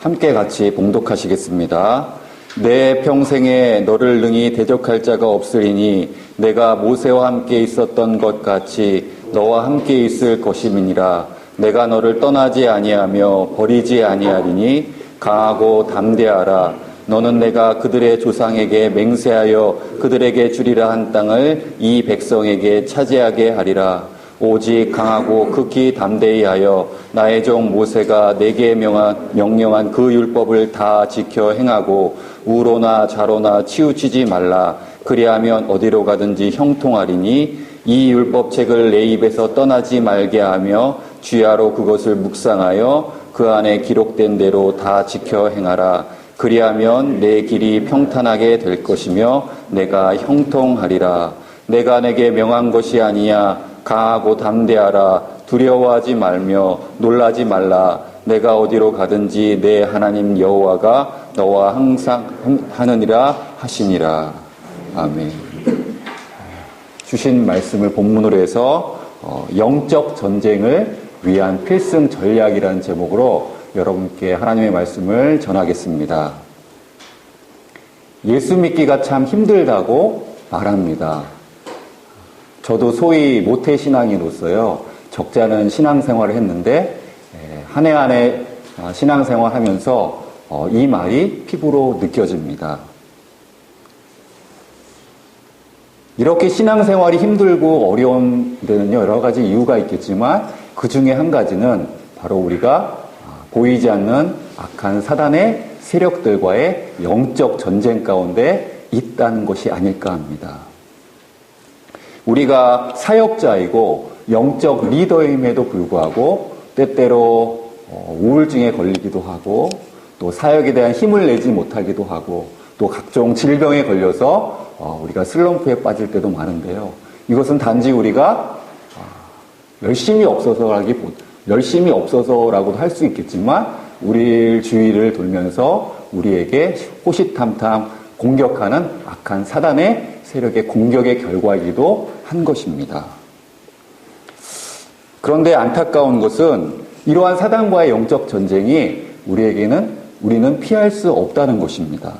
함께 같이 봉독하시겠습니다. 내 평생에 너를 능히 대적할 자가 없으리니 내가 모세와 함께 있었던 것 같이 너와 함께 있을 것임이니라. 내가 너를 떠나지 아니하며 버리지 아니하리니 강하고 담대하라. 너는 내가 그들의 조상에게 맹세하여 그들에게 주리라 한 땅을 이 백성에게 차지하게 하리라. 오직 강하고 극히 담대히 하여 나의 종 모세가 내게 명령한 그 율법을 다 지켜 행하고 우로나 좌로나 치우치지 말라. 그리하면 어디로 가든지 형통하리니 이 율법책을 내 입에서 떠나지 말게 하며 주야로 그것을 묵상하여 그 안에 기록된 대로 다 지켜 행하라. 그리하면 내 길이 평탄하게 될 것이며 내가 형통하리라. 내가 내게 명한 것이 아니야. 강하고 담대하라. 두려워하지 말며 놀라지 말라. 내가 어디로 가든지 내 하나님 여호와가 너와 항상 하느니라 하시니라. 아멘. 주신 말씀을 본문으로 해서 영적 전쟁을 위한 필승 전략이라는 제목으로 여러분께 하나님의 말씀을 전하겠습니다. 예수 믿기가 참 힘들다고 말합니다. 저도 소위 모태신앙인으로서요, 적잖은 신앙생활을 했는데 한 해 한 해 신앙생활 하면서 이 말이 피부로 느껴집니다. 이렇게 신앙생활이 힘들고 어려운 데는요, 여러 가지 이유가 있겠지만 그 중에 한 가지는 바로 우리가 보이지 않는 악한 사단의 세력들과의 영적 전쟁 가운데 있다는 것이 아닐까 합니다. 우리가 사역자이고 영적 리더임에도 불구하고 때때로 우울증에 걸리기도 하고 또 사역에 대한 힘을 내지 못하기도 하고 또 각종 질병에 걸려서 우리가 슬럼프에 빠질 때도 많은데요. 이것은 단지 우리가 열심히 없어서라고도 할 수 있겠지만 우리 주위를 돌면서 우리에게 호시탐탐 공격하는 악한 사단의 세력의 공격의 결과이기도 한 것입니다. 그런데 안타까운 것은 이러한 사단과의 영적 전쟁이 우리는 피할 수 없다는 것입니다.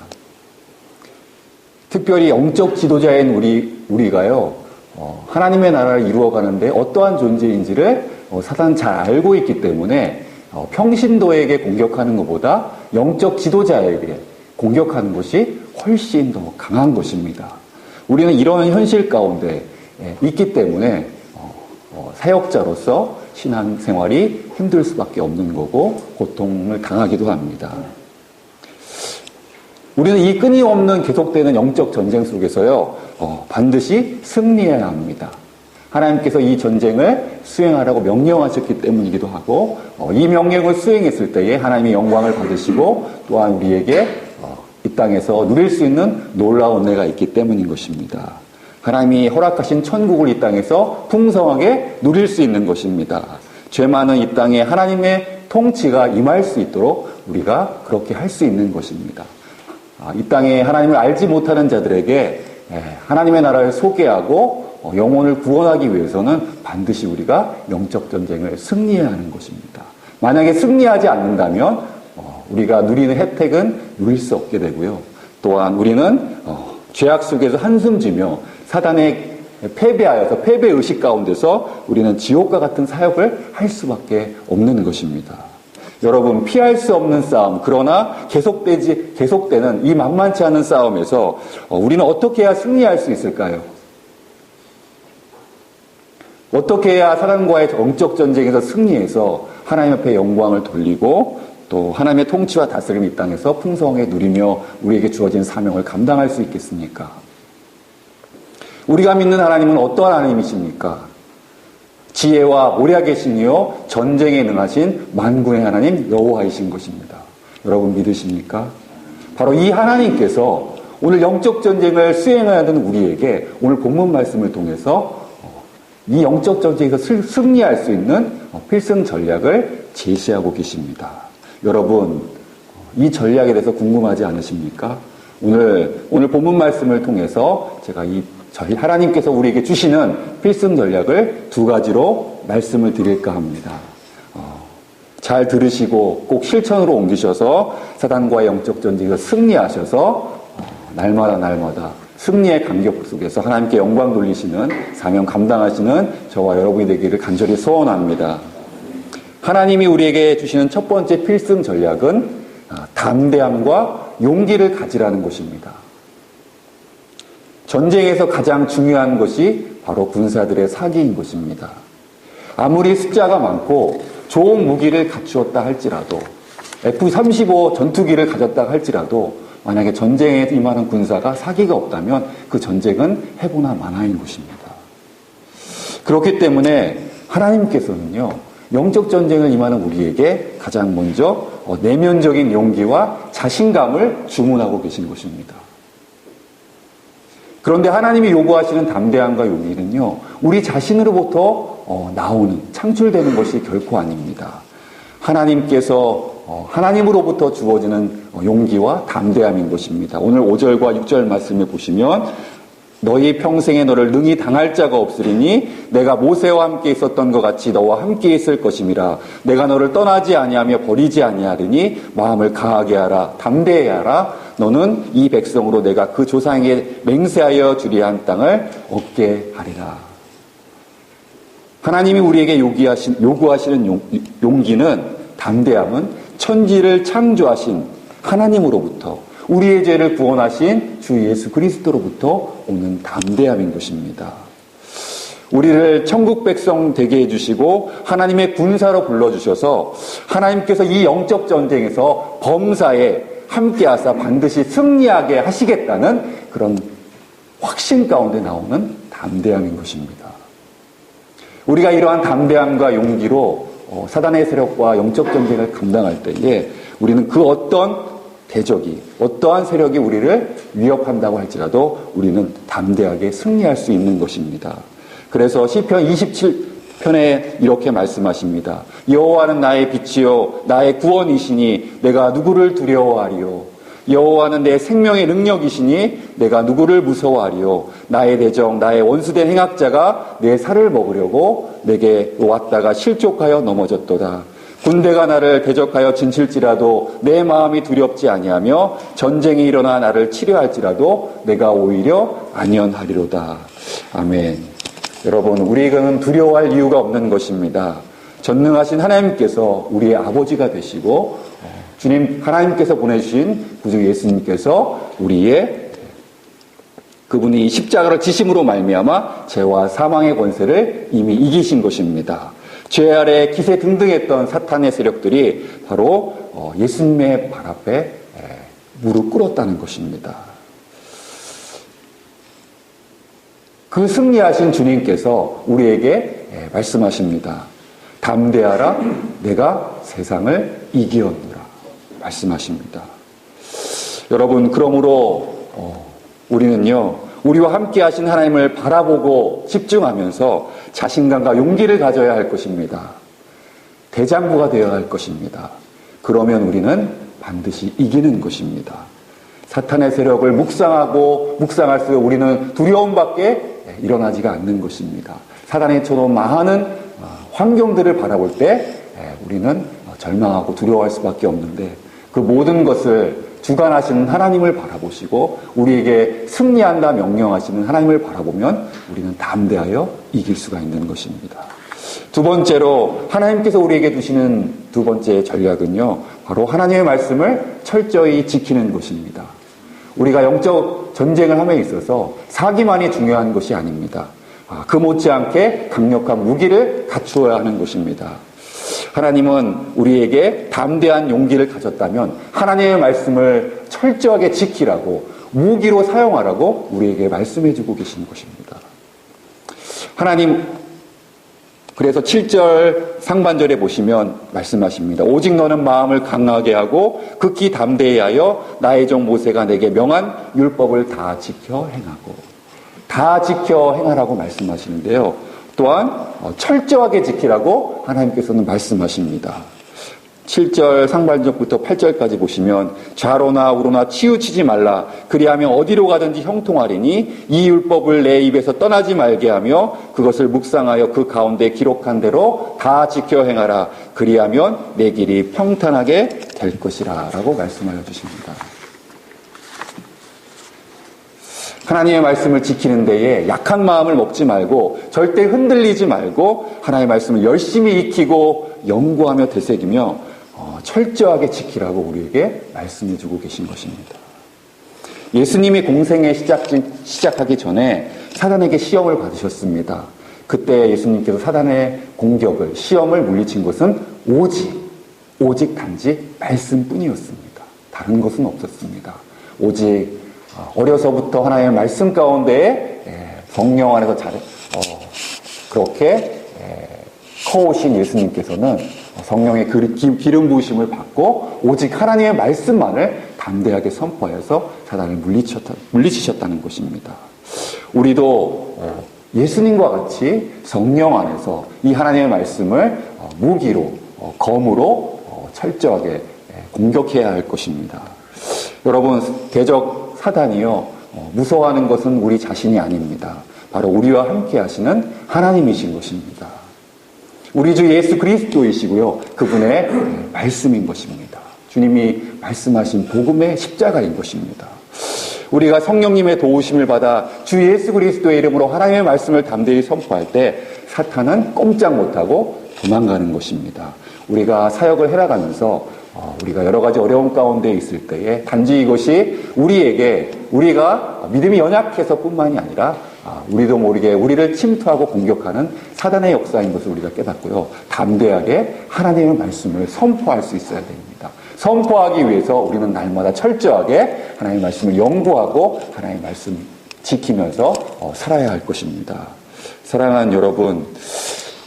특별히 영적 지도자인 우리가요, 하나님의 나라를 이루어가는데 어떠한 존재인지를 사단은 잘 알고 있기 때문에 평신도에게 공격하는 것보다 영적 지도자에게 공격하는 것이 훨씬 더 강한 것입니다. 우리는 이런 현실 가운데 있기 때문에 사역자로서 신앙생활이 힘들 수밖에 없는 거고 고통을 당하기도 합니다. 우리는 이 끊임없는 계속되는 영적 전쟁 속에서요, 반드시 승리해야 합니다. 하나님께서 이 전쟁을 수행하라고 명령하셨기 때문이기도 하고, 이 명령을 수행했을 때에 하나님의 영광을 받으시고 또한 우리에게 이 땅에서 누릴 수 있는 놀라운 은혜가 있기 때문인 것입니다. 하나님이 허락하신 천국을 이 땅에서 풍성하게 누릴 수 있는 것입니다. 죄 많은 이 땅에 하나님의 통치가 임할 수 있도록 우리가 그렇게 할 수 있는 것입니다. 이 땅에 하나님을 알지 못하는 자들에게 하나님의 나라를 소개하고 영혼을 구원하기 위해서는 반드시 우리가 영적 전쟁을 승리해야 하는 것입니다. 만약에 승리하지 않는다면 우리가 누리는 혜택은 누릴 수 없게 되고요. 또한 우리는 죄악 속에서 한숨 지며 사단에 패배하여서 패배의식 가운데서 우리는 지옥과 같은 사역을 할 수밖에 없는 것입니다. 여러분, 피할 수 없는 싸움, 그러나 계속되는 이 만만치 않은 싸움에서 우리는 어떻게 해야 승리할 수 있을까요? 어떻게 해야 사단과의 영적 전쟁에서 승리해서 하나님 앞에 영광을 돌리고 또 하나님의 통치와 다스림 이 땅에서 풍성하게 누리며 우리에게 주어진 사명을 감당할 수 있겠습니까? 우리가 믿는 하나님은 어떠한 하나님이십니까? 지혜와 모략이시니요 전쟁에 능하신 만군의 하나님 여호와이신 것입니다. 여러분 믿으십니까? 바로 이 하나님께서 오늘 영적 전쟁을 수행해야 하는 우리에게 오늘 본문 말씀을 통해서 이 영적 전쟁에서 승리할 수 있는 필승 전략을 제시하고 계십니다. 여러분, 이 전략에 대해서 궁금하지 않으십니까? 오늘 본문 말씀을 통해서 제가 하나님께서 우리에게 주시는 필승 전략을 두 가지로 말씀을 드릴까 합니다. 잘 들으시고 꼭 실천으로 옮기셔서 사단과의 영적 전쟁에서 승리하셔서 날마다 승리의 간격 속에서 하나님께 영광 돌리시는 사명 감당하시는 저와 여러분이 되기를 간절히 소원합니다. 하나님이 우리에게 주시는 첫 번째 필승 전략은 담대함과 용기를 가지라는 것입니다. 전쟁에서 가장 중요한 것이 바로 군사들의 사기인 것입니다. 아무리 숫자가 많고 좋은 무기를 갖추었다 할지라도 F-35 전투기를 가졌다 할지라도 만약에 전쟁에 임하는 군사가 사기가 없다면 그 전쟁은 해보나 마나인 것입니다. 그렇기 때문에 하나님께서는요, 영적 전쟁을 임하는 우리에게 가장 먼저 내면적인 용기와 자신감을 주문하고 계신 것입니다. 그런데 하나님이 요구하시는 담대함과 용기는요, 우리 자신으로부터 나오는, 창출되는 것이 결코 아닙니다. 하나님으로부터 주어지는 용기와 담대함인 것입니다. 오늘 5절과 6절 말씀을 보시면 너희 평생에 너를 능히 당할 자가 없으리니 내가 모세와 함께 있었던 것 같이 너와 함께 있을 것임이라. 내가 너를 떠나지 아니하며 버리지 아니하리니 마음을 강하게 하라. 담대히 하라. 너는 이 백성으로 내가 그 조상에게 맹세하여 주리라 한 땅을 얻게 하리라. 하나님이 우리에게 요구하시는 용기는, 담대함은 천지를 창조하신 하나님으로부터, 우리의 죄를 구원하신 주 예수 그리스도로부터 오는 담대함인 것입니다. 우리를 천국 백성 되게 해주시고 하나님의 군사로 불러주셔서 하나님께서 이 영적 전쟁에서 범사에 함께하사 반드시 승리하게 하시겠다는 그런 확신 가운데 나오는 담대함인 것입니다. 우리가 이러한 담대함과 용기로 사단의 세력과 영적 전쟁을 감당할 때에 우리는 그 어떤 대적이, 어떠한 세력이 우리를 위협한다고 할지라도 우리는 담대하게 승리할 수 있는 것입니다. 그래서 시편 27편에 이렇게 말씀하십니다. 여호와는 나의 빛이요 나의 구원이시니 내가 누구를 두려워하리요. 여호와는 내 생명의 능력이시니 내가 누구를 무서워하리요. 나의 대적 나의 원수된 행악자가 내 살을 먹으려고 내게 왔다가 실족하여 넘어졌도다. 군대가 나를 대적하여 진칠지라도 내 마음이 두렵지 아니하며 전쟁이 일어나 나를 치료할지라도 내가 오히려 안연하리로다. 아멘. 여러분, 우리에게는 두려워할 이유가 없는 것입니다. 전능하신 하나님께서 우리의 아버지가 되시고 주님 하나님께서 보내주신 구주 예수님께서 그분이 십자가를 지심으로 말미암아 죄와 사망의 권세를 이미 이기신 것입니다. 죄 아래 기세 등등했던 사탄의 세력들이 바로 예수님의 발 앞에 무릎 꿇었다는 것입니다. 그 승리하신 주님께서 우리에게 말씀하십니다. 담대하라, 내가 세상을 이기었노라 말씀하십니다. 여러분, 그러므로 우리는요, 우리와 함께 하신 하나님을 바라보고 집중하면서 자신감과 용기를 가져야 할 것입니다. 대장부가 되어야 할 것입니다. 그러면 우리는 반드시 이기는 것입니다. 사탄의 세력을 묵상할수록 우리는 두려움밖에 일어나지가 않는 것입니다. 사단의 쳐놓은 많은 환경들을 바라볼 때 우리는 절망하고 두려워할 수밖에 없는데, 그 모든 것을 주관하시는 하나님을 바라보시고 우리에게 승리한다 명령하시는 하나님을 바라보면 우리는 담대하여 이길 수가 있는 것입니다. 두 번째로 하나님께서 우리에게 주시는 두 번째 전략은요, 바로 하나님의 말씀을 철저히 지키는 것입니다. 우리가 영적 전쟁을 함에 있어서 사기만이 중요한 것이 아닙니다. 그 못지않게 강력한 무기를 갖추어야 하는 것입니다. 하나님은 우리에게 담대한 용기를 가졌다면 하나님의 말씀을 철저하게 지키라고, 무기로 사용하라고 우리에게 말씀해주고 계신 것입니다. 그래서 7절 상반절에 보시면 말씀하십니다. 오직 너는 마음을 강하게 하고 극히 담대히 하여 나의 종 모세가 내게 명한 율법을 다 지켜 행하라고 말씀하시는데요. 또한 철저하게 지키라고 하나님께서는 말씀하십니다. 7절 상반절부터 8절까지 보시면 좌로나 우로나 치우치지 말라. 그리하면 어디로 가든지 형통하리니 이 율법을 내 입에서 떠나지 말게 하며 그것을 묵상하여 그 가운데 기록한 대로 다 지켜 행하라. 그리하면 내 길이 평탄하게 될 것이라 라고 말씀하여 주십니다. 하나님의 말씀을 지키는 데에 약한 마음을 먹지 말고 절대 흔들리지 말고 하나님의 말씀을 열심히 익히고 연구하며 되새기며 철저하게 지키라고 우리에게 말씀해 주고 계신 것입니다. 예수님이 공생에 시작하기 전에 사단에게 시험을 받으셨습니다. 그때 예수님께서 사단의 공격을, 시험을 물리친 것은 오직 단지 말씀뿐이었습니다. 다른 것은 없었습니다. 오직 어려서부터 하나님의 말씀 가운데에 성령 안에서 그렇게 커오신 예수님께서는 성령의 기름 부으심을 받고 오직 하나님의 말씀만을 담대하게 선포하여서 사단을 물리치셨다는 것입니다. 우리도 예수님과 같이 성령 안에서 이 하나님의 말씀을 무기로, 검으로 철저하게 공격해야 할 것입니다. 여러분, 대적 사단이요, 무서워하는 것은 우리 자신이 아닙니다. 바로 우리와 함께 하시는 하나님이신 것입니다. 우리 주 예수 그리스도이시고요, 그분의 말씀인 것입니다. 주님이 말씀하신 복음의 십자가인 것입니다. 우리가 성령님의 도우심을 받아 주 예수 그리스도의 이름으로 하나님의 말씀을 담대히 선포할 때 사탄은 꼼짝 못하고 도망가는 것입니다. 우리가 사역을 해나가면서 우리가 여러 가지 어려움 가운데 있을 때에 단지 이것이 우리가 믿음이 연약해서 뿐만이 아니라 우리도 모르게 우리를 침투하고 공격하는 사단의 역사인 것을 우리가 깨닫고요. 담대하게 하나님의 말씀을 선포할 수 있어야 됩니다. 선포하기 위해서 우리는 날마다 철저하게 하나님의 말씀을 연구하고 하나님의 말씀 지키면서 살아야 할 것입니다. 사랑하는 여러분,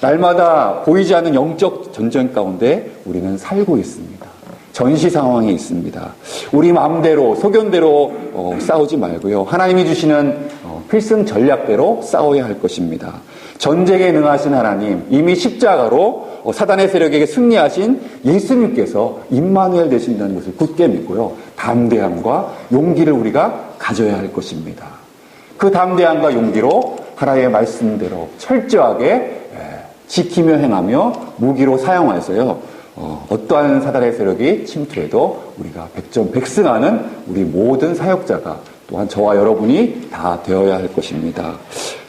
날마다 보이지 않는 영적 전쟁 가운데 우리는 살고 있습니다. 전시 상황이 있습니다. 우리 마음대로, 소견대로 싸우지 말고요. 하나님이 주시는 필승 전략대로 싸워야 할 것입니다. 전쟁에 능하신 하나님, 이미 십자가로 사단의 세력에게 승리하신 예수님께서 임마누엘 되신다는 것을 굳게 믿고요. 담대함과 용기를 우리가 가져야 할 것입니다. 그 담대함과 용기로 하나님의 말씀대로 철저하게 지키며 행하며 무기로 사용해서요. 어떠한 사단의 세력이 침투해도 우리가 백전백승하는 우리 모든 사역자가 또한 저와 여러분이 다 되어야 할 것입니다.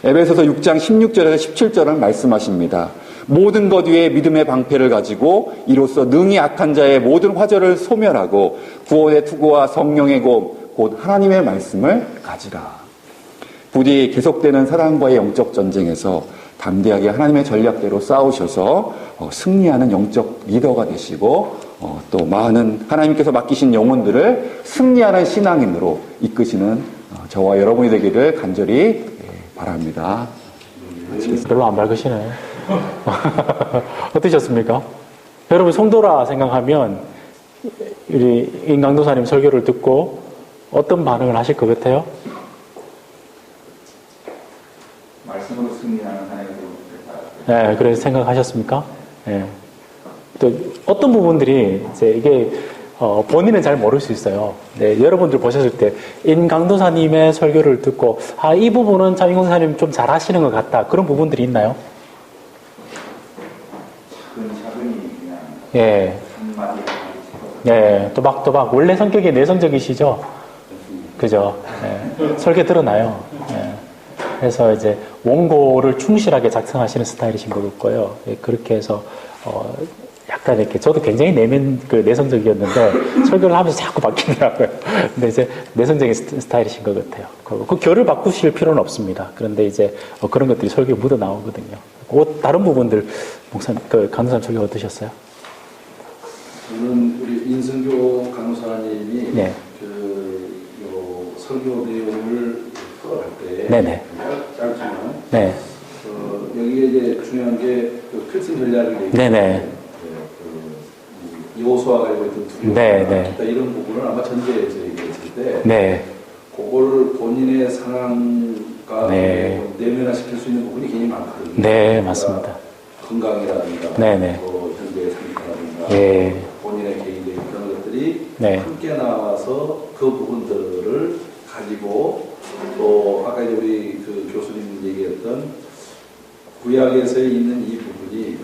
에베소서 6장 16절에서 17절을 말씀하십니다. 모든 것 위에 믿음의 방패를 가지고 이로써 능히 악한 자의 모든 화절을 소멸하고 구원의 투구와 성령의 곧 하나님의 말씀을 가지라. 부디 계속되는 사단과의 영적 전쟁에서 담대하게 하나님의 전략대로 싸우셔서 승리하는 영적 리더가 되시고 또 많은 하나님께서 맡기신 영혼들을 승리하는 신앙인으로 이끄시는 저와 여러분이 되기를 간절히 바랍니다. 별로 안 밝으시네. 어떠셨습니까? 여러분 성도라 생각하면 우리 임강도사님 설교를 듣고 어떤 반응을 하실 것 같아요? 말씀으로 승리하는 하나님으로. 네, 그래서 생각하셨습니까? 네. 또 어떤 부분들이 이제 이게 본인은 잘 모를 수 있어요. 네, 여러분들 보셨을 때 임강도사님의 설교를 듣고 이 부분은 참 임강도사님 좀 잘하시는 것 같다. 그런 부분들이 있나요? 차근차근히 그냥. 예. 예, 또박또박 원래 성격이 내성적이시죠? 그죠? 예. 설교 들어나요. 예. 그래서 이제 원고를 충실하게 작성하시는 스타일이신 것 같고요. 예, 그렇게 해서 약간 이렇게 저도 굉장히 내성적이었는데 설교를 하면서 자꾸 바뀌더라고요. 근데 이제 내성적인 스타일이신 것 같아요. 그 결을 바꾸실 필요는 없습니다. 그런데 이제 그런 것들이 설교에 묻어 나오거든요. 다른 부분들 간호사님 설교 어떠셨어요? 저는 우리 인승교 간호사님이 네. 설교 내용을 풀어갈 때 네네. 짧지만 네. 여기에 이제 중요한 게 필승 전략을 얘기하는 네네. 요소와 가지고 있던 두려움, 네네. 이런 부분을 아마 전제에서 얘기했을 때 네. 그걸 본인의 상황과 네. 내면화시킬 수 있는 부분이 굉장히 많거든요. 네, 맞습니다. 건강이라든가 네네. 현재의 상태라든가 예. 본인의 개인적인 그런 것들이 네. 함께 나와서 그 부분들을 가지고 또 아까 이제 우리 그 교수님 얘기했던 구약에서 있는 이 부분이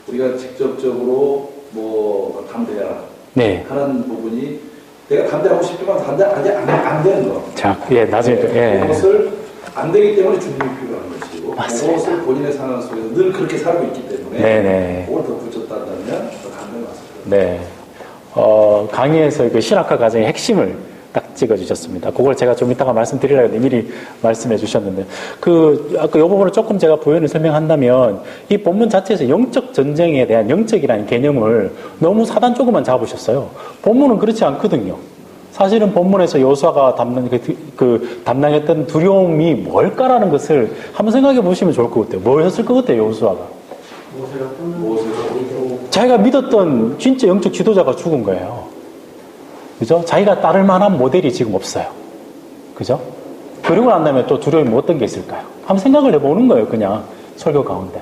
우리가 직접적으로 뭐 담대하라 네. 하는 부분이 내가 담대하고 싶지만 담대 아직 안 되는 거. 자, 예, 나중에 또, 예. 그것을 안 되기 때문에 주님이 필요한 것이고 맞습니다. 그것을 본인의 상황 속에서 늘 그렇게 살고 있기 때문에 네네. 그걸 더 붙였다면 더 담대히 왔을 거예요. 네. 강의에서 그 신학과 과정의 핵심을 딱 찍어주셨습니다. 그걸 제가 좀 이따가 말씀드리려고 했는데 미리 말씀해 주셨는데, 아까 이 부분을 조금 제가 부연을 설명한다면, 이 본문 자체에서 영적 전쟁에 대한 영적이라는 개념을 너무 사단 조금만 잡으셨어요. 본문은 그렇지 않거든요. 사실은 본문에서 여호수아가 담당했던 두려움이 뭘까라는 것을 한번 생각해 보시면 좋을 것 같아요. 뭐였을 것 같아요, 여호수아가? 자기가 믿었던 진짜 영적 지도자가 죽은 거예요. 그죠? 자기가 따를 만한 모델이 지금 없어요. 그죠? 그리고 난 다음에 또 두려움이 뭐 어떤 게 있을까요? 한번 생각을 해보는 거예요, 그냥 설교 가운데.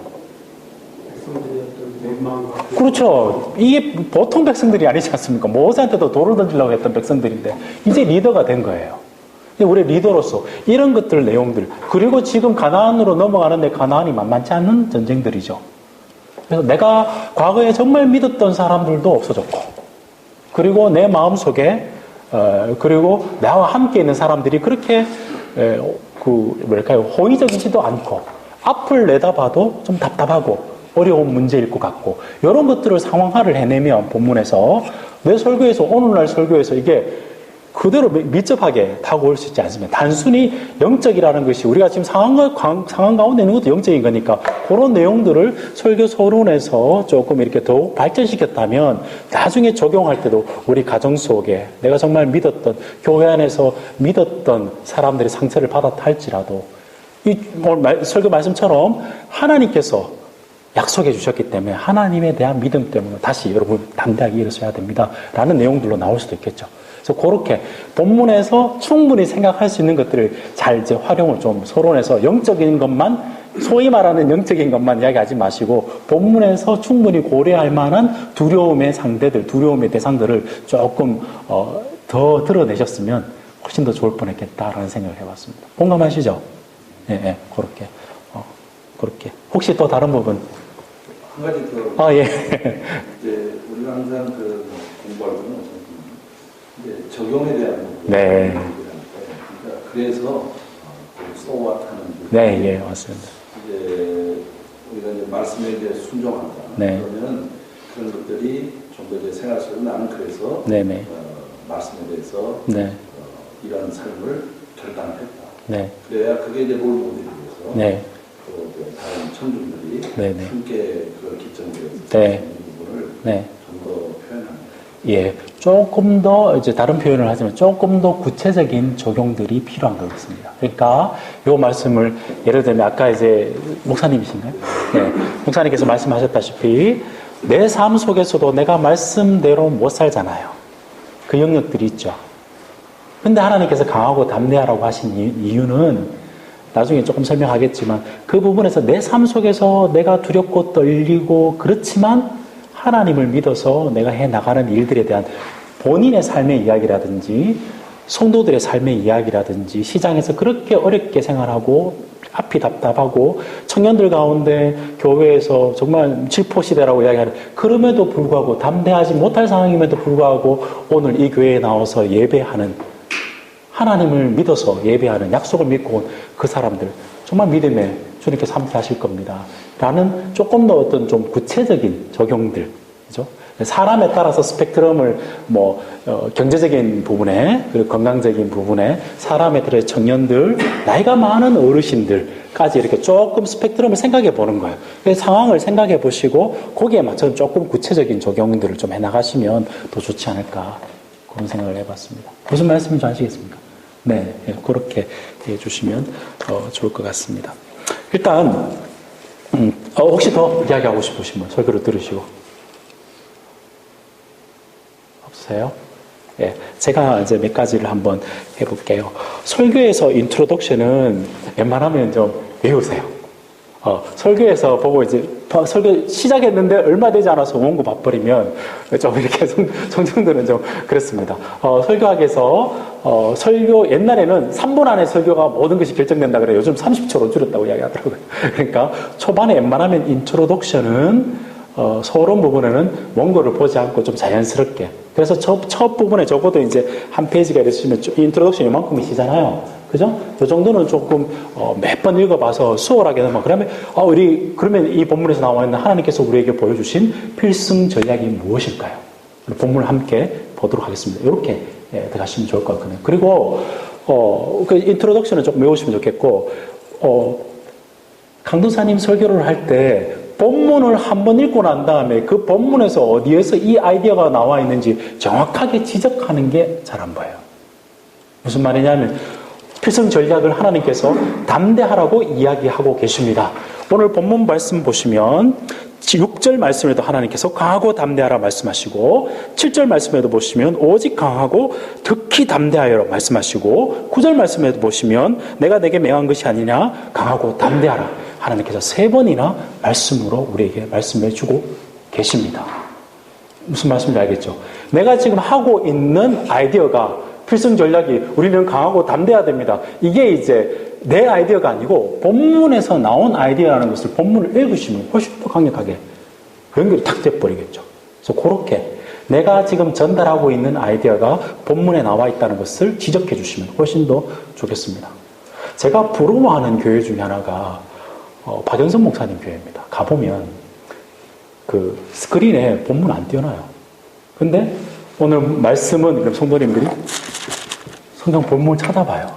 그렇죠. 이게 보통 백성들이 아니지 않습니까? 모세한테도 돌을 던지려고 했던 백성들인데 이제 리더가 된 거예요. 우리 리더로서 이런 것들 내용들, 그리고 지금 가나안으로 넘어가는데 가나안이 만만치 않은 전쟁들이죠. 그래서 내가 과거에 정말 믿었던 사람들도 없어졌고, 그리고 내 마음속에 그리고 나와 함께 있는 사람들이 그렇게 호의적이지도 않고 앞을 내다봐도 좀 답답하고 어려운 문제일 것 같고, 이런 것들을 상황화를 해내면 본문에서 내 설교에서, 오늘날 설교에서 이게 그대로 밀접하게 다가올 수 있지 않습니다. 단순히 영적이라는 것이 우리가 지금 상황 가운데 있는 것도 영적인 거니까 그런 내용들을 설교 서론에서 조금 이렇게 더욱 발전시켰다면 나중에 적용할 때도 우리 가정 속에 내가 정말 믿었던, 교회 안에서 믿었던 사람들의 상처를 받았다 할지라도 이 오늘 설교 말씀처럼 하나님께서 약속해 주셨기 때문에 하나님에 대한 믿음 때문에 다시 여러분 담대하게 일어서야 됩니다 라는 내용들로 나올 수도 있겠죠. 그래서 그렇게 본문에서 충분히 생각할 수 있는 것들을 잘 이제 활용을 좀 서론에서 영적인 것만, 소위 말하는 영적인 것만 이야기하지 마시고 본문에서 충분히 고려할 만한 두려움의 상대들, 두려움의 대상들을 조금 더 드러내셨으면 훨씬 더 좋을 뻔했겠다라는 생각을 해봤습니다. 공감하시죠? 예, 그렇게. 그렇게. 혹시 또 다른 부분? 한 가지 더. 예. 이제 우리가 항상 공부할 때는 이제 적용에 대한 부분. 네. 그러니까 그래서 소와하는 네, 예, 맞습니다. 이제 우리가 이제 말씀에 이제 순종한다. 네. 그러면 그런 것들이 좀 더 이제 생활 속에 나는 그래서 네네. 말씀에 대해서 네. 이런 삶을 결단했다. 네. 그래야 그게 이제 롤 모델이 돼서 네. 그 다른 청중들이 네네. 함께 그 기점되어서 네. 부분을 네. 좀 더 표현합니다. 예, 조금 더 이제 다른 표현을 하지만 조금 더 구체적인 적용들이 필요한 것 같습니다. 그러니까 이 말씀을 예를 들면 아까 이제 목사님이신가요? 네, 목사님께서 말씀하셨다시피 내 삶 속에서도 내가 말씀대로 못 살잖아요. 그 영역들이 있죠. 근데 하나님께서 강하고 담대하라고 하신 이유는 나중에 조금 설명하겠지만 그 부분에서 내 삶 속에서 내가 두렵고 떨리고 그렇지만 하나님을 믿어서 내가 해나가는 일들에 대한 본인의 삶의 이야기라든지 성도들의 삶의 이야기라든지 시장에서 그렇게 어렵게 생활하고 앞이 답답하고 청년들 가운데 교회에서 정말 질포시대라고 이야기하는, 그럼에도 불구하고 담대하지 못할 상황임에도 불구하고 오늘 이 교회에 나와서 예배하는, 하나님을 믿어서 예배하는, 약속을 믿고 온 그 사람들 정말 믿음에 주님께서 함께 하실 겁니다 라는 조금 더 어떤 좀 구체적인 적용들, 그죠? 사람에 따라서 스펙트럼을 경제적인 부분에, 그리고 건강적인 부분에, 사람에 따라 청년들, 나이가 많은 어르신들까지 이렇게 조금 스펙트럼을 생각해 보는 거예요. 그래서 상황을 생각해 보시고 거기에 맞춰서 조금 구체적인 적용들을 좀 해나가시면 더 좋지 않을까, 그런 생각을 해봤습니다. 무슨 말씀인지 아시겠습니까? 네, 그렇게 해주시면 좋을 것 같습니다. 일단 혹시 더 이야기하고 싶으신 분 설교를 들으시고 없으세요? 예, 제가 이제 몇 가지를 한번 해볼게요. 설교에서 인트로덕션은 웬만하면 좀 외우세요. 설교에서 보고 이제 설교 시작했는데 얼마 되지 않아서 원고 봐버리면 좀 이렇게 성정들은 좀 그렇습니다. 설교학에서 설교 옛날에는 3분 안에 설교가 모든 것이 결정된다 그래요. 요즘 30초로 줄였다고 이야기하더라고요. 그러니까 초반에 웬만하면 인트로덕션은 서론 부분에는 원고를 보지 않고 좀 자연스럽게. 그래서 첫 부분에 적어도 이제 한 페이지가 있으면 인트로덕션 이만큼이시잖아요. 그죠? 이 정도는 조금 몇 번 읽어봐서 수월하게 넘어. 그러면 이 본문에서 나와 있는 하나님께서 우리에게 보여주신 필승 전략이 무엇일까요? 본문을 함께 보도록 하겠습니다. 이렇게 들어가시면 좋을 것 같거든요. 그리고 그 인트로덕션은 조금 외우시면 좋겠고 강도사님 설교를 할 때 본문을 한번 읽고 난 다음에 그 본문에서 어디에서 이 아이디어가 나와 있는지 정확하게 지적하는 게 잘 안 보여요. 무슨 말이냐면 필승 전략을 하나님께서 담대하라고 이야기하고 계십니다. 오늘 본문 말씀 보시면 6절 말씀에도 하나님께서 강하고 담대하라 말씀하시고 7절 말씀에도 보시면 오직 강하고 특히 담대하여라 말씀하시고 9절 말씀에도 보시면 내가 내게 명한 것이 아니냐 강하고 담대하라 하나님께서 3번이나 말씀으로 우리에게 말씀해 주고 계십니다. 무슨 말씀인지 알겠죠? 내가 지금 하고 있는 아이디어가 필승 전략이 우리는 강하고 담대해야 됩니다. 이게 이제 내 아이디어가 아니고 본문에서 나온 아이디어라는 것을 본문을 읽으시면 훨씬 더 강력하게 연결이 탁 돼버리겠죠. 그래서 그렇게 내가 지금 전달하고 있는 아이디어가 본문에 나와 있다는 것을 지적해 주시면 훨씬 더 좋겠습니다. 제가 부러워하는 교회 중에 하나가 박연선 목사님 교회입니다. 가보면 그 스크린에 본문 안 띄워놔요. 근데 오늘 말씀은 성도님들이 성경 본문을 찾아봐요.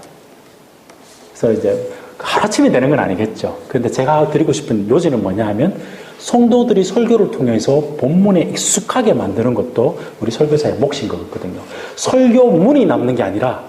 그래서 이제 하루아침에 되는 건 아니겠죠. 그런데 제가 드리고 싶은 요지는 뭐냐 하면 성도들이 설교를 통해서 본문에 익숙하게 만드는 것도 우리 설교사의 몫인 것 같거든요. 설교문이 남는 게 아니라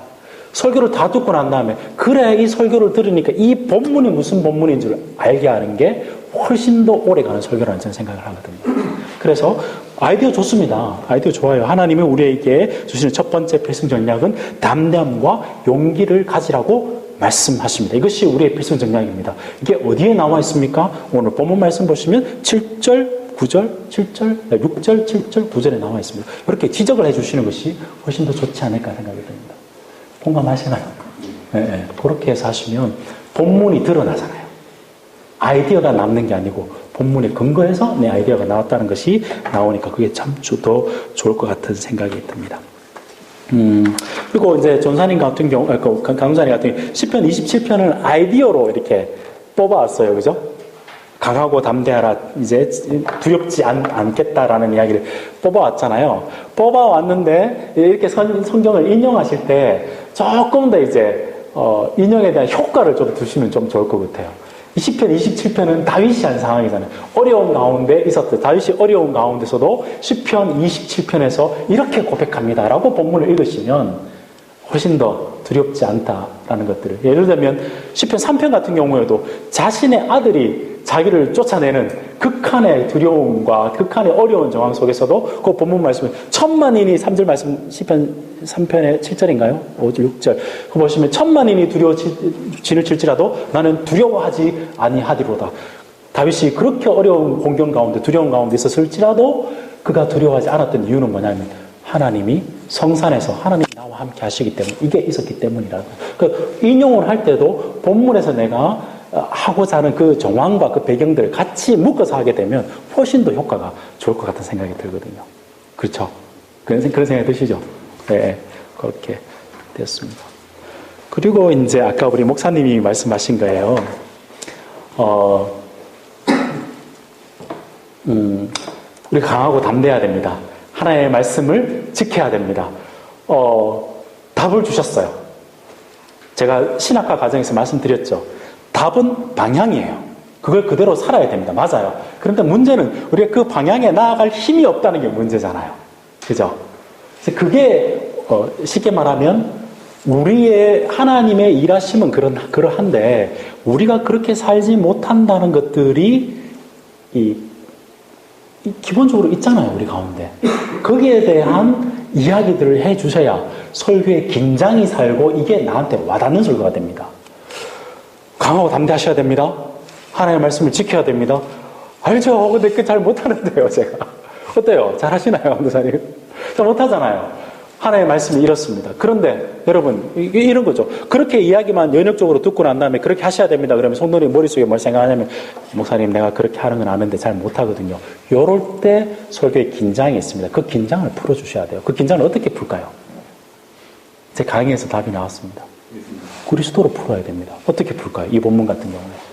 설교를 다 듣고 난 다음에 그래 이 설교를 들으니까 이 본문이 무슨 본문인 줄 알게 하는 게 훨씬 더 오래가는 설교라는 저는 생각을 하거든요. 그래서 아이디어 좋습니다. 아이디어 좋아요. 하나님이 우리에게 주시는 첫 번째 필승 전략은 담대함과 용기를 가지라고 말씀하십니다. 이것이 우리의 필승 전략입니다. 이게 어디에 나와 있습니까? 오늘 본문 말씀 보시면 7절, 9절, 7절, 6절, 7절, 9절에 나와 있습니다. 이렇게 지적을 해주시는 것이 훨씬 더 좋지 않을까 생각이 듭니다. 공감하시나요? 네, 그렇게 해서 하시면 본문이 드러나잖아요. 아이디어가 남는 게 아니고 본문에 근거해서 내 아이디어가 나왔다는 것이 나오니까 그게 참 더 좋을 것 같은 생각이 듭니다. 그리고 이제 전사님 같은 경우, 강사님 같은 경우, 10편 27편을 아이디어로 이렇게 뽑아왔어요. 그죠? 강하고 담대하라, 이제 두렵지 않겠다라는 이야기를 뽑아왔잖아요. 뽑아왔는데, 이렇게 성경을 인용하실 때 조금 더 이제, 인용에 대한 효과를 좀 두시면 좀 좋을 것 같아요. 10편, 27편은 다윗이 한 상황이잖아요. 어려운 가운데 있었어요. 다윗이 어려운 가운데서도 10편, 27편에서 이렇게 고백합니다라고 본문을 읽으시면 훨씬 더 두렵지 않다라는 것들을. 예를 들면 10편 3편 같은 경우에도 자신의 아들이 자기를 쫓아내는 극한의 두려움과 극한의 어려운 정황 속에서도 그 본문 말씀을 10,000만인이 3절 말씀 10편 3편의 7절인가요? 5절 6절 그 보시면 10,000만인이 두려워 진을 칠지라도 나는 두려워하지 아니하리로다. 다윗이 그렇게 어려운 공경 가운데 두려움 가운데 있었을지라도 그가 두려워하지 않았던 이유는 뭐냐면 하나님이 성산에서 하나님이 나와 함께 하시기 때문에 이게 있었기 때문이라고. 그 인용을 할 때도 본문에서 내가 하고자 하는 그 정황과 그 배경들을 같이 묶어서 하게 되면 훨씬 더 효과가 좋을 것 같은 생각이 들거든요. 그렇죠? 그런 생각이 드시죠? 네, 그렇게 되었습니다. 그리고 이제 아까 우리 목사님이 말씀하신 거예요. 우리 강하고 담대해야 됩니다. 하나님의 말씀을 지켜야 됩니다. 답을 주셨어요. 제가 신학과 과정에서 말씀드렸죠. 답은 방향이에요. 그걸 그대로 살아야 됩니다. 맞아요. 그런데 문제는 우리가 그 방향에 나아갈 힘이 없다는 게 문제잖아요. 그죠? 그래서 그게 쉽게 말하면 우리의 하나님의 일하심은 그러한데 우리가 그렇게 살지 못한다는 것들이 기본적으로 있잖아요. 우리 가운데. 거기에 대한 이야기들을 해주셔야 설교에 긴장이 살고 이게 나한테 와닿는 설교가 됩니다. 강하고 담대하셔야 됩니다. 하나님의 말씀을 지켜야 됩니다. 알죠. 근데 그 잘 못하는데요, 제가. 어때요? 잘 하시나요, 강도사님? 잘 못하잖아요. 하나님의 말씀이 이렇습니다. 그런데 여러분 이런 거죠. 그렇게 이야기만 연역적으로 듣고 난 다음에 그렇게 하셔야 됩니다. 그러면 성도님 머릿속에 뭘 생각하냐면 목사님 내가 그렇게 하는 건 아는데 잘 못하거든요. 요럴 때 설교에 긴장이 있습니다. 그 긴장을 풀어주셔야 돼요. 그 긴장을 어떻게 풀까요? 제 강의에서 답이 나왔습니다. 그리스도로 풀어야 됩니다. 어떻게 풀까요? 이 본문 같은 경우에.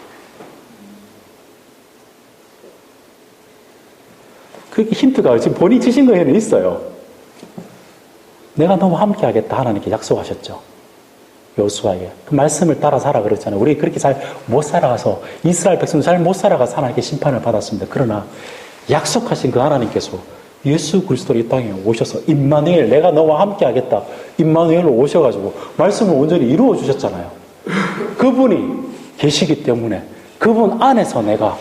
그 힌트가 지금 본인이 치신 거에는 있어요. 내가 너무 함께 하겠다 하나님께 약속하셨죠. 여호수아에게. 그 말씀을 따라 살아 그랬잖아요. 우리 그렇게 잘 못 살아가서 이스라엘 백성도 잘 못 살아가서 하나님께 심판을 받았습니다. 그러나 약속하신 그 하나님께서 예수 그리스도로 이 땅에 오셔서 임마누엘 내가 너와 함께 하겠다. 임마누엘로 오셔가지고 말씀을 온전히 이루어 주셨잖아요. 그분이 계시기 때문에 그분 안에서 내가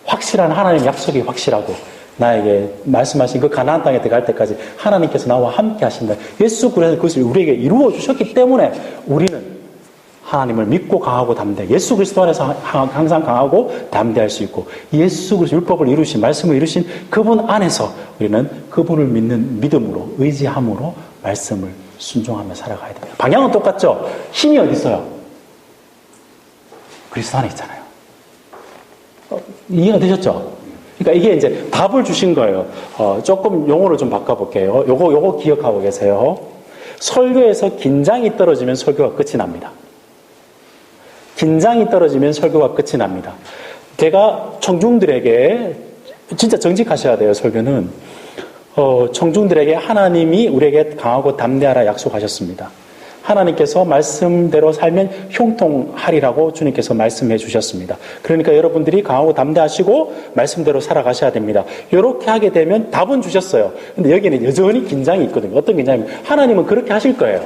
확실한 하나님의 약속이 확실하고 나에게 말씀하신 그 가나안 땅에 들어갈 때까지 하나님께서 나와 함께 하신다. 예수 그리스도 그것을 우리에게 이루어 주셨기 때문에 우리는 하나님을 믿고 강하고 담대. 예수 그리스도 안에서 항상 강하고 담대할 수 있고 예수 그리스도 율법을 이루신 말씀을 이루신 그분 안에서 우리는 그분을 믿는 믿음으로 의지함으로 말씀을 순종하며 살아가야 됩니다. 방향은 똑같죠. 힘이 어디 있어요? 그리스도 안에 있잖아요. 이해가 되셨죠? 그러니까 이게 이제 답을 주신 거예요. 조금 용어를 좀 바꿔볼게요. 요거 기억하고 계세요. 설교에서 긴장이 떨어지면 설교가 끝이 납니다. 긴장이 떨어지면 설교가 끝이 납니다. 제가 청중들에게 진짜 정직하셔야 돼요. 설교는 청중들에게 하나님이 우리에게 강하고 담대하라 약속하셨습니다. 하나님께서 말씀대로 살면 형통하리라고 주님께서 말씀해 주셨습니다. 그러니까 여러분들이 강하고 담대하시고 말씀대로 살아가셔야 됩니다. 이렇게 하게 되면 답은 주셨어요. 근데 여기는 여전히 긴장이 있거든요. 어떤 긴장이면 하나님은 그렇게 하실 거예요.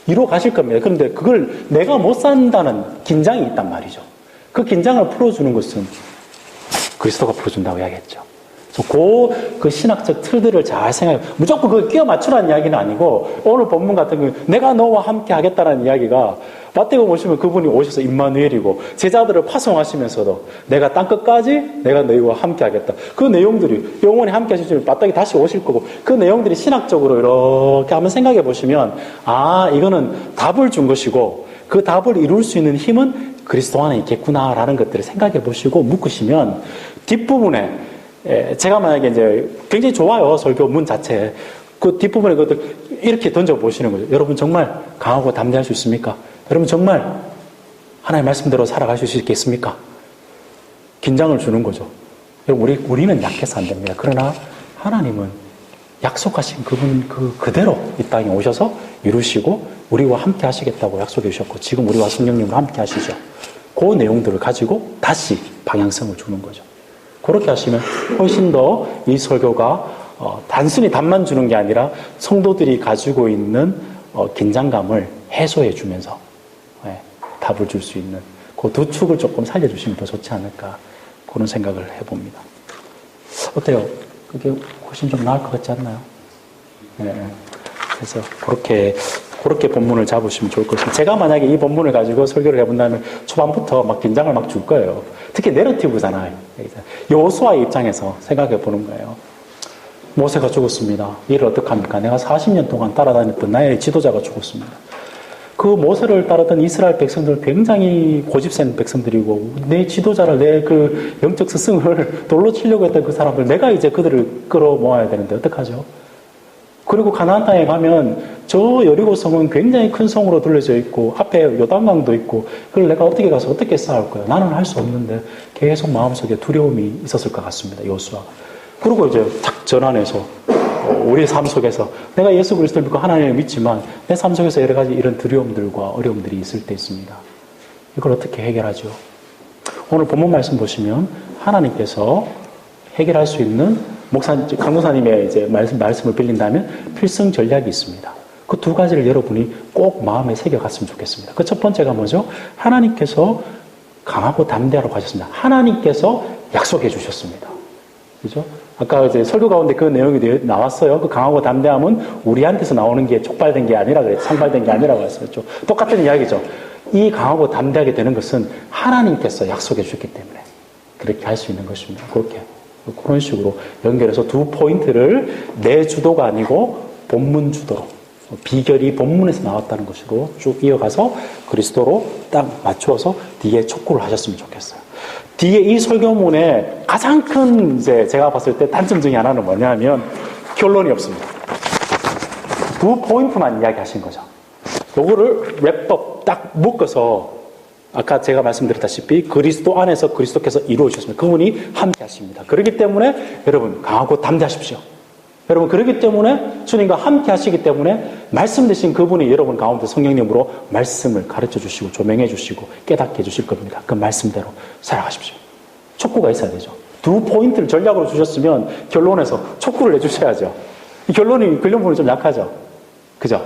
이루어 가실 겁니다. 그런데 그걸 내가 못 산다는 긴장이 있단 말이죠. 그 긴장을 풀어주는 것은 그리스도가 풀어준다고 이야기했죠. 그 신학적 틀들을 잘 생각해. 무조건 그걸 끼워 맞추라는 이야기는 아니고, 오늘 본문 같은 경우, 내가 너와 함께 하겠다는 이야기가, 마태복음 보시면 그분이 오셔서 임마누엘이고, 제자들을 파송하시면서도, 내가 땅끝까지 내가 너희와 함께 하겠다. 그 내용들이, 영원히 함께 하시면 마땅히 다시 오실 거고, 그 내용들이 신학적으로 이렇게 한번 생각해 보시면, 이거는 답을 준 것이고, 그 답을 이룰 수 있는 힘은 그리스도 안에 있겠구나라는 것들을 생각해 보시고, 묶으시면, 뒷부분에, 제가 만약에 이제 굉장히 좋아요. 설교 문 자체. 그 뒷부분에 그것들 이렇게 던져보시는 거죠. 여러분 정말 강하고 담대할 수 있습니까? 여러분 정말 하나님의 말씀대로 살아가실 수 있겠습니까? 긴장을 주는 거죠. 여러분 우리는 약해서 안 됩니다. 그러나 하나님은 약속하신 그분 그대로 이 땅에 오셔서 이루시고 우리와 함께 하시겠다고 약속해 주셨고 지금 우리와 성령님과 함께 하시죠. 그 내용들을 가지고 다시 방향성을 주는 거죠. 그렇게 하시면 훨씬 더 이 설교가 단순히 답만 주는 게 아니라 성도들이 가지고 있는 긴장감을 해소해 주면서 답을 줄 수 있는 그 두 축을 조금 살려주시면 더 좋지 않을까 그런 생각을 해봅니다. 어때요? 그게 훨씬 좀 나을 것 같지 않나요? 네. 그래서 그렇게 본문을 잡으시면 좋을 것 같습니다. 제가 만약에 이 본문을 가지고 설교를 해본다면 초반부터 막 긴장을 막 줄 거예요. 특히 내러티브잖아요. 여호수아의 입장에서 생각해 보는 거예요. 모세가 죽었습니다. 이를 어떡합니까? 내가 40년 동안 따라다녔던 나의 지도자가 죽었습니다. 그 모세를 따르던 이스라엘 백성들 굉장히 고집센 백성들이고 내 지도자를 내 그 영적 스승을 돌로 치려고 했던 그 사람들 내가 이제 그들을 끌어모아야 되는데 어떡하죠? 그리고 가나안 땅에 가면 저 여리고 성은 굉장히 큰 성으로 둘러져 있고 앞에 요단강도 있고 그걸 내가 어떻게 가서 어떻게 싸울 거야? 나는 할 수 없는데 계속 마음속에 두려움이 있었을 것 같습니다. 여호수아가. 그리고 이제 탁 전환해서 우리의 삶 속에서 내가 예수 그리스도를 믿고 하나님을 믿지만 내 삶 속에서 여러 가지 이런 두려움들과 어려움들이 있을 때 있습니다. 이걸 어떻게 해결하죠? 오늘 본문 말씀 보시면 하나님께서 해결할 수 있는 강도사님의 이제 말씀을 빌린다면 필승 전략이 있습니다. 그 두 가지를 여러분이 꼭 마음에 새겨갔으면 좋겠습니다. 그 첫 번째가 뭐죠? 하나님께서 강하고 담대하라고 하셨습니다. 하나님께서 약속해 주셨습니다. 그죠? 아까 이제 설교 가운데 그 내용이 나왔어요. 그 강하고 담대함은 우리한테서 나오는 게 촉발된 게 아니라 그랬죠. 상발된 게 아니라고 했었죠. 똑같은 이야기죠. 이 강하고 담대하게 되는 것은 하나님께서 약속해 주셨기 때문에. 그렇게 할 수 있는 것입니다. 그런 식으로 연결해서 두 포인트를 내 주도가 아니고 본문 주도로, 비결이 본문에서 나왔다는 것으로 쭉 이어가서 그리스도로 딱 맞추어서 뒤에 촉구를 하셨으면 좋겠어요. 뒤에 이 설교문의 가장 큰 제가 봤을 때 단점 중에 하나는 뭐냐면 결론이 없습니다. 두 포인트만 이야기하신 거죠. 요거를 랩법 딱 묶어서 아까 제가 말씀드렸다시피 그리스도 안에서 그리스도께서 이루어주셨습니다. 그분이 함께 하십니다. 그렇기 때문에 여러분 강하고 담대하십시오. 여러분 그렇기 때문에 주님과 함께 하시기 때문에 말씀 되신 그분이 여러분 가운데 성령님으로 말씀을 가르쳐 주시고 조명해 주시고 깨닫게 해 주실 겁니다. 그 말씀대로 살아가십시오. 촉구가 있어야 되죠. 두 포인트를 전략으로 주셨으면 결론에서 촉구를 해주셔야죠. 결론이 결론부분이 좀 약하죠. 그죠?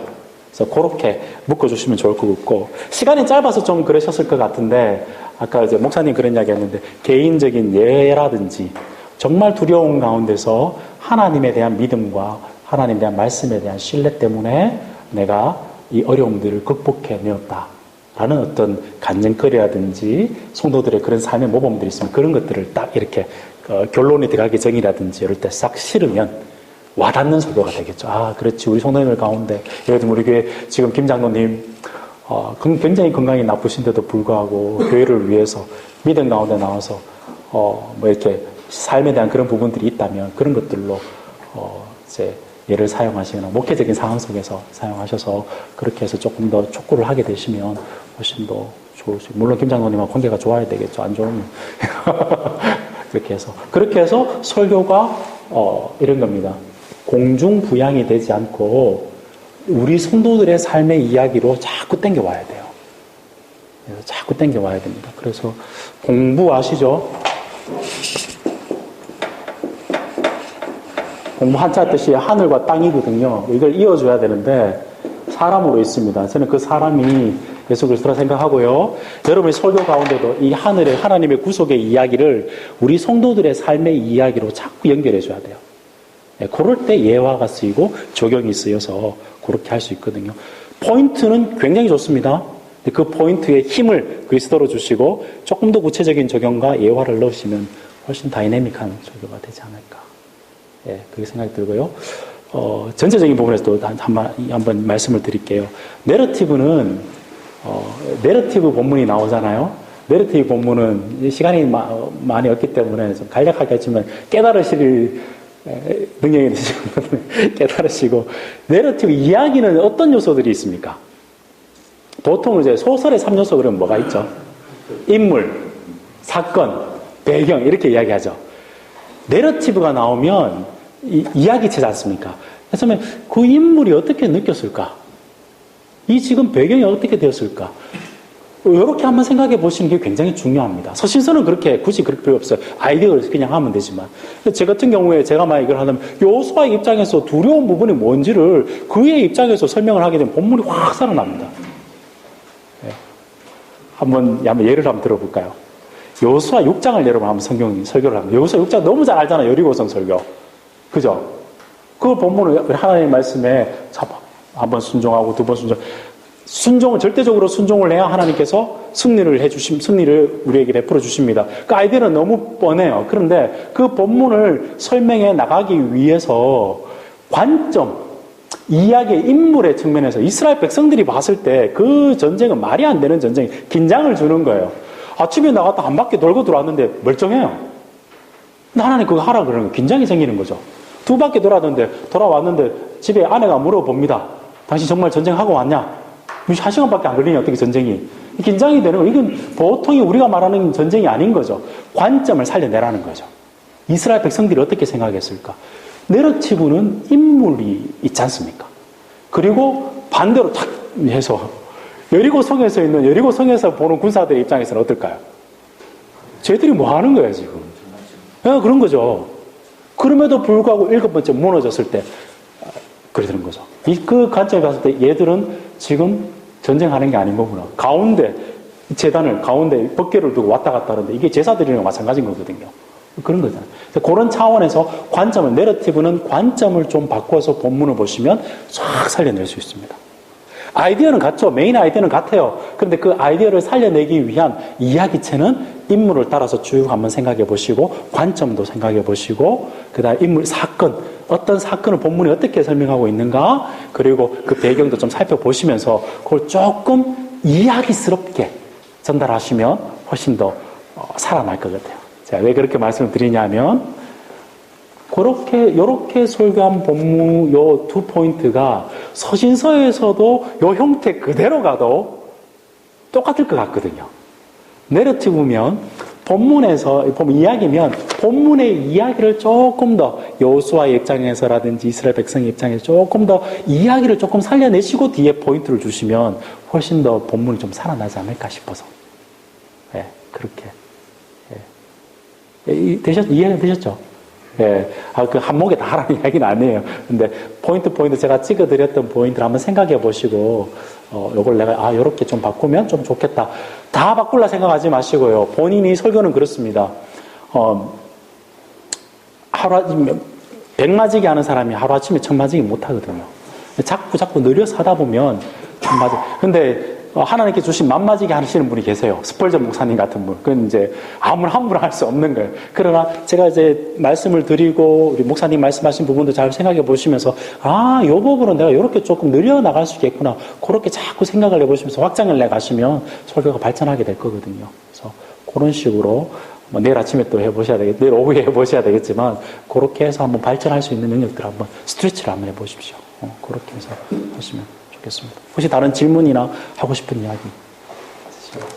그래서 그렇게 묶어주시면 좋을 것 같고, 시간이 짧아서 좀 그러셨을 것 같은데, 아까 이제 목사님 그런 이야기 했는데, 개인적인 예라든지, 정말 두려움 가운데서 하나님에 대한 믿음과 하나님에 대한 말씀에 대한 신뢰 때문에 내가 이 어려움들을 극복해내었다라는 어떤 간증거리라든지 성도들의 그런 삶의 모범들이 있으면 그런 것들을 딱 이렇게 결론에 들어가기 전이라든지 이럴 때 싹 실으면 와닿는 설교가 되겠죠. 아, 그렇지. 우리 성도님들 가운데, 예를 들면 우리 교회 지금 김 장로님 굉장히 건강이 나쁘신데도 불구하고 교회를 위해서 믿음 가운데 나와서 뭐 이렇게 삶에 대한 그런 부분들이 있다면 그런 것들로 이제 예를 사용하시거나 목회적인 상황 속에서 사용하셔서 그렇게 해서 조금 더 촉구를 하게 되시면 훨씬 더 좋으시고, 물론 김 장로님과 관계가 좋아야 되겠죠. 안 좋으면 그렇게 해서 설교가 이런 겁니다. 공중부양이 되지 않고 우리 성도들의 삶의 이야기로 자꾸 땡겨와야 돼요. 그래서 자꾸 땡겨와야 됩니다. 그래서 공부 아시죠? 공부 한자 뜻이 하늘과 땅이거든요. 이걸 이어줘야 되는데 사람으로 있습니다. 저는 그 사람이 예수 그리스도라 생각하고요. 여러분의 설교 가운데도 이 하늘의 하나님의 구속의 이야기를 우리 성도들의 삶의 이야기로 자꾸 연결해 줘야 돼요. 그럴 때 예화가 쓰이고 적용이 쓰여서 그렇게 할 수 있거든요. 포인트는 굉장히 좋습니다. 그 포인트에 힘을 그리스도로 주시고 조금 더 구체적인 적용과 예화를 넣으시면 훨씬 다이내믹한 설교가 되지 않을까. 그렇게 생각이 들고요. 전체적인 부분에서도 한번 말씀을 드릴게요. 내러티브는 내러티브 본문이 나오잖아요. 내러티브 본문은 시간이 많이 없기 때문에 좀 간략하게 했지만 깨달으실 능력이 되시고 깨달으시고, 내러티브 이야기는 어떤 요소들이 있습니까? 보통 이제 소설의 3요소 그러면 뭐가 있죠? 인물, 사건, 배경 이렇게 이야기하죠. 내러티브가 나오면 이야기체지 않습니까? 그래서 그 인물이 어떻게 느꼈을까? 이 지금 배경이 어떻게 되었을까? 이렇게 한번 생각해 보시는 게 굉장히 중요합니다. 서신서는 굳이 그럴 필요 없어요. 아이디어를 그냥 하면 되지만. 제 같은 경우에 제가 만약 이걸 하면 여호수아의 입장에서 두려운 부분이 뭔지를 그의 입장에서 설명을 하게 되면 본문이 확 살아납니다. 한번 예를 한번 들어볼까요? 여호수아 6장을 여러분 한번 설교를 합니다. 여호수아 6장 너무 잘 알잖아요. 여리고성 설교. 그죠? 그 본문을 하나님의 말씀에 한번 순종하고 두 번 절대적으로 순종을 해야 하나님께서 승리를 우리에게 베풀어 주십니다. 그 아이디어는 너무 뻔해요. 그런데 그 본문을 설명해 나가기 위해서 관점, 이야기의 인물의 측면에서 이스라엘 백성들이 봤을 때 그 전쟁은 말이 안 되는 전쟁, 긴장을 주는 거예요. 아침에 나갔다 한 바퀴 돌고 들어왔는데 멀쩡해요. 근데 하나님 그거 하라 그러는 거예요. 긴장이 생기는 거죠. 두 바퀴 돌아왔는데 집에 아내가 물어봅니다. 당신 정말 전쟁하고 왔냐? 1시간밖에 안 걸리냐, 어떻게 전쟁이. 긴장이 되는 거예요. 이건 보통이 우리가 말하는 전쟁이 아닌 거죠. 관점을 살려내라는 거죠. 이스라엘 백성들이 어떻게 생각했을까? 내러티브는 인물이 있지 않습니까? 그리고 반대로 탁 해서 여리고성에서 보는 군사들의 입장에서는 어떨까요? 쟤들이 뭐 하는 거야, 지금? 그런 거죠. 그럼에도 불구하고 7번째 무너졌을 때, 그러는 거죠. 그 관점에 봤을 때 얘들은 지금 전쟁하는 게 아닌 거구나. 재단을 가운데 법궤를 두고 왔다 갔다 하는데 이게 제사드리는 거랑 마찬가지인 거거든요. 그런 거잖아요. 그런 차원에서 내러티브는 관점을 좀 바꿔서 본문을 보시면 쫙 살려낼 수 있습니다. 아이디어는 같죠. 메인 아이디어는 같아요. 그런데 그 아이디어를 살려내기 위한 이야기체는 인물을 따라서 쭉 한번 생각해 보시고 관점도 생각해 보시고 그다음 인물 사건 어떤 사건을 본문이 어떻게 설명하고 있는가 그리고 그 배경도 좀 살펴보시면서 그걸 조금 이야기스럽게 전달하시면 훨씬 더 살아날 것 같아요. 제가 왜 그렇게 말씀을 드리냐면 요렇게 설교한 본문 요 두 포인트가 서신서에서도 요 형태 그대로 가도 똑같을 것 같거든요. 내러티브면 본문 이야기면 본문의 이야기를 조금 더 여호수아의 입장에서라든지 이스라엘 백성의 입장에서 조금 더 이야기를 조금 살려내시고 뒤에 포인트를 주시면 훨씬 더 본문이 좀 살아나지 않을까 싶어서 그렇게 이해가 되셨죠? 그 한목에 다 하라는 이야기는 아니에요. 근데 포인트 제가 찍어드렸던 포인트를 한번 생각해 보시고, 요걸 내가, 요렇게 좀 바꾸면 좀 좋겠다. 다 바꾸려 생각하지 마시고요. 본인이 설교는 그렇습니다. 백마지기 하는 사람이 하루아침에 천마지기 못 하거든요. 자꾸 느려서 하다 보면 천마지기. 근데 하나님께 주신 만마지기 하시는 분이 계세요. 스펄전 목사님 같은 분. 그건 이제 함부로 할 수 없는 거예요. 그러나 제가 이제 말씀을 드리고 우리 목사님 말씀하신 부분도 잘 생각해 보시면서 요 부분은 내가 이렇게 조금 늘려 나갈 수 있겠구나. 그렇게 자꾸 생각을 해보시면서 확장을 내가시면 설교가 발전하게 될 거거든요. 그래서 그런 식으로 내일 아침에 또 해보셔야 되겠, 내일 오후에 해보셔야 되겠지만 그렇게 해서 한번 발전할 수 있는 능력들 한번 스트레치를 한번 해보십시오. 그렇게 해서 하시면 좋겠습니다. 혹시 다른 질문이나 하고 싶은 이야기 있으신가요?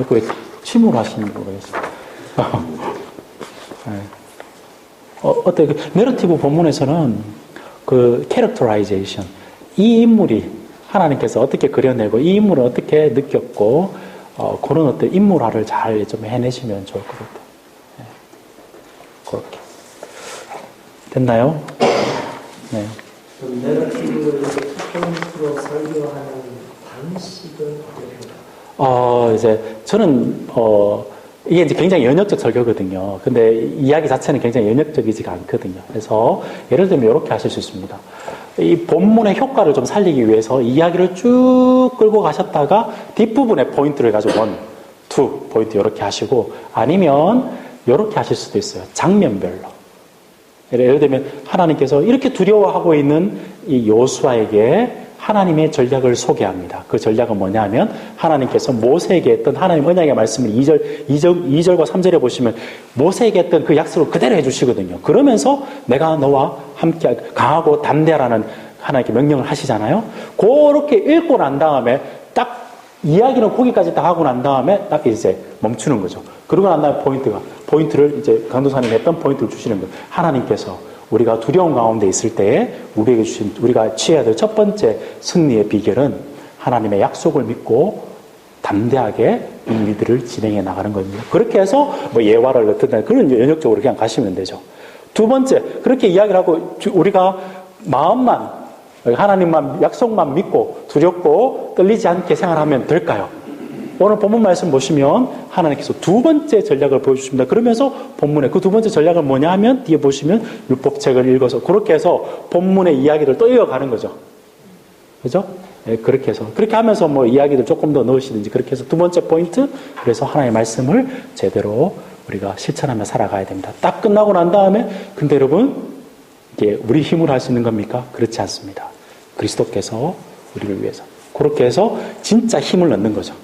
왜 침으로 하시는지 모르겠어요. 어때? 그 내러티브 본문에서는 그 캐릭터라이제이션, 이 인물이 하나님께서 어떻게 그려내고 이 인물을 어떻게 느꼈고 그런 어떤 인물화를 잘 좀 해내시면 좋을 것 같아요. 그렇게 됐나요? 네. 내러티브를 포인트로 설교하는 방식은 어떻게 이제 저는 이게 이제 굉장히 연역적 설교거든요. 근데 이야기 자체는 굉장히 연역적이지가 않거든요. 그래서 예를 들면 이렇게 하실 수 있습니다. 이 본문의 효과를 좀 살리기 위해서 이야기를 쭉 끌고 가셨다가 뒷부분에 포인트를 가지고 1, 2 포인트 이렇게 하시고 아니면 이렇게 하실 수도 있어요. 장면별로. 예를 들면 하나님께서 이렇게 두려워하고 있는 이 여호수아에게 하나님의 전략을 소개합니다. 그 전략은 뭐냐면 하나님께서 모세에게 했던 하나님 언약의 말씀을 2절과 3절에 보시면 모세에게 했던 그 약속을 그대로 해주시거든요. 그러면서 내가 너와 함께 강하고 담대하라는 하나님께 명령을 하시잖아요. 그렇게 읽고 난 다음에 딱 이야기는 거기까지 다 하고 난 다음에 딱 이제 멈추는 거죠. 그러고 난 다음에 포인트를 이제 강도사님이 했던 포인트를 주시는 거예요. 하나님께서 우리가 두려움 가운데 있을 때에 우리가 취해야 될 첫 번째 승리의 비결은 하나님의 약속을 믿고 담대하게 이 일들을 진행해 나가는 겁니다. 그렇게 해서 예화를 넣든다 그런 연역적으로 그냥 가시면 되죠. 두 번째, 그렇게 이야기를 하고 우리가 마음만 하나님만 약속만 믿고 두렵고 떨리지 않게 생활하면 될까요? 오늘 본문 말씀 보시면 하나님께서 두 번째 전략을 보여주십니다. 그러면서 본문에 그 두 번째 전략은 뭐냐 하면 뒤에 보시면 율법책을 읽어서 그렇게 해서 본문의 이야기를 또 이어가는 거죠. 그죠? 네, 그렇게 해서 그렇게 하면서 이야기를 조금 더 넣으시든지 그렇게 해서 두 번째 포인트 그래서 하나님의 말씀을 제대로 우리가 실천하며 살아가야 됩니다. 딱 끝나고 난 다음에 근데 여러분 이게 우리 힘으로 할 수 있는 겁니까? 그렇지 않습니다. 그리스도께서 우리를 위해서 그렇게 해서 진짜 힘을 넣는 거죠.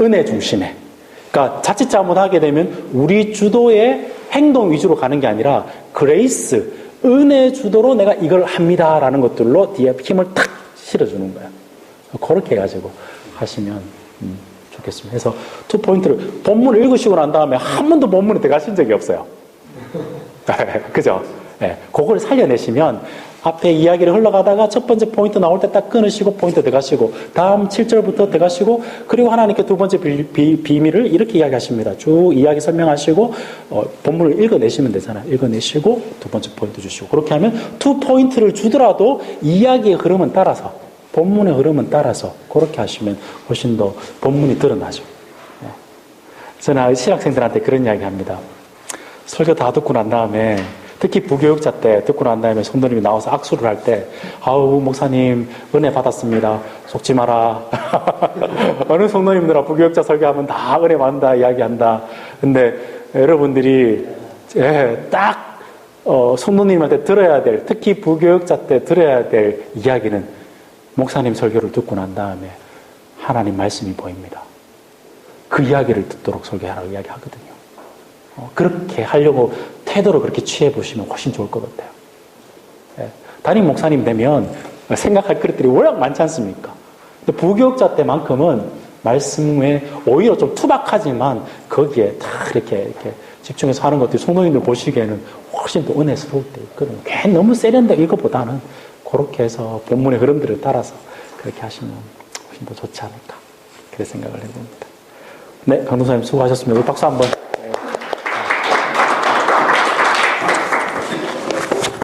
은혜 중심에. 그러니까 자칫 잘못하게 되면 우리 주도의 행동 위주로 가는 게 아니라 그레이스, 은혜 주도로 내가 이걸 합니다라는 것들로 뒤에 힘을 탁 실어주는 거야. 그렇게 해가지고 하시면 좋겠습니다. 그래서 투 포인트를 본문을 읽으시고 난 다음에 한 번도 본문에 들어가신 적이 없어요. 그죠? 네, 그걸 살려내시면 앞에 이야기를 흘러가다가 첫 번째 포인트 나올 때 딱 끊으시고 포인트 들어가시고 다음 7절부터 들어가시고 그리고 하나님께 두 번째 비밀을 이렇게 이야기하십니다. 쭉 이야기 설명하시고 본문을 읽어내시면 되잖아요. 읽어내시고 두 번째 포인트 주시고 그렇게 하면 투 포인트를 주더라도 이야기의 흐름은 따라서 본문의 흐름은 따라서 그렇게 하시면 훨씬 더 본문이 드러나죠. 네. 저는 신학생들한테 그런 이야기 합니다. 설교 다 듣고 난 다음에 특히 부교육자 때 듣고 난 다음에 성도님이 나와서 악수를 할 때 아우 목사님 은혜 받았습니다. 속지 마라. 어느 성도님들아 부교육자 설교하면 다 은혜 받는다 이야기한다. 근데 여러분들이 딱 성도님한테 들어야 될, 특히 부교육자 때 들어야 될 이야기는 목사님 설교를 듣고 난 다음에 하나님 말씀이 보입니다. 그 이야기를 듣도록 설교하라고 이야기하거든요. 그렇게 하려고 태도를 그렇게 취해 보시면 훨씬 좋을 것 같아요. 담임 목사님 되면 생각할 것들이 워낙 많지 않습니까? 근데 부교육자 때만큼은 말씀에 오히려 좀 투박하지만 거기에 다 이렇게 집중해서 하는 것들이 성도님들 보시기에는 훨씬 더 은혜스러울 때 있거든요. 괜히 너무 세련되게 이것보다는 그렇게 해서 본문의 흐름들을 따라서 그렇게 하시면 훨씬 더 좋지 않을까 그렇게 생각을 해봅니다. 네, 강동사님 수고하셨습니다. 우리 박수 한번.